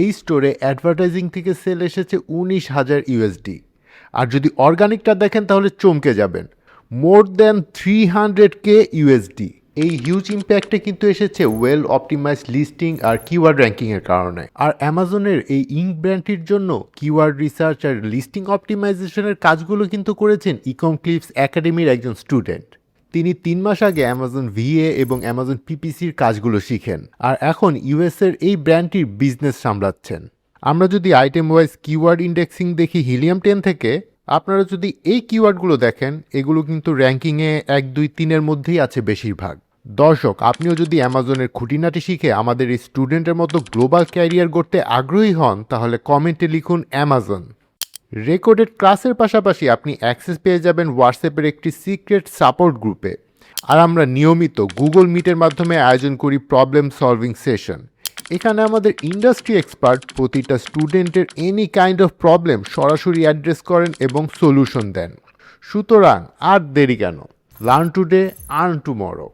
এই স্টোরে অ্যাডভার্টাইজিং থেকে সেল এসেছে 19,000 ইউএসডি। আর যদি অর্গানিকটা দেখেন তাহলে চমকে যাবেন, মোর দ্যান 300K ইউএসডি। এই হিউজ ইম্প্যাক্টে কিন্তু এসেছে ওয়েল অপটিমাইজড লিস্টিং আর কিওয়ার্ড র্যাঙ্কিংয়ের কারণে। আর অ্যামাজনের এই ইঙ্ক ব্র্যান্ডটির জন্য কিওয়ার্ড রিসার্চ আর লিস্টিং অপটিমাইজেশনের কাজগুলো কিন্তু করেছেন ইকম ক্লিপস একাডেমির একজন স্টুডেন্ট। তিনি 3 মাস আগে অ্যামাজন ভিএ এবং অ্যামাজন পিপিসির কাজগুলো শিখেন আর এখন ইউএসের এই ব্র্যান্ডটির বিজনেস সামলাচ্ছেন। আমরা যদি আইটেম ওয়াইজ কিওয়ার্ড ইন্ডেক্সিং দেখি হিলিয়াম 10 থেকে, আপনারা যদি এই কিওয়ার্ডগুলো দেখেন এগুলো কিন্তু র্যাঙ্কিংয়ে 1, 2, 3-এর মধ্যেই আছে বেশিরভাগ। দর্শক, আপনিও যদি অ্যামাজনের খুঁটিনাটি শিখে আমাদের এই স্টুডেন্টের মতো গ্লোবাল ক্যারিয়ার গড়তে আগ্রহী হন তাহলে কমেন্টে লিখুন অ্যামাজন। রেকর্ডেড ক্লাসের পাশাপাশি আপনি অ্যাক্সেস পেয়ে যাবেন হোয়াটসঅ্যাপের একটি সিক্রেট সাপোর্ট গ্রুপে। আর আমরা নিয়মিত গুগল মিটের মাধ্যমে আয়োজন করি প্রবলেম সলভিং সেশন। এখানে আমাদের ইন্ডাস্ট্রি এক্সপার্ট প্রতিটা স্টুডেন্টের এনি কাইন্ড অফ প্রবলেম সরাসরি অ্যাড্রেস করেন এবং সলিউশন দেন। সুতরাং আর দেরি কেন, লার্ন টুডে আর্ন টুমরো।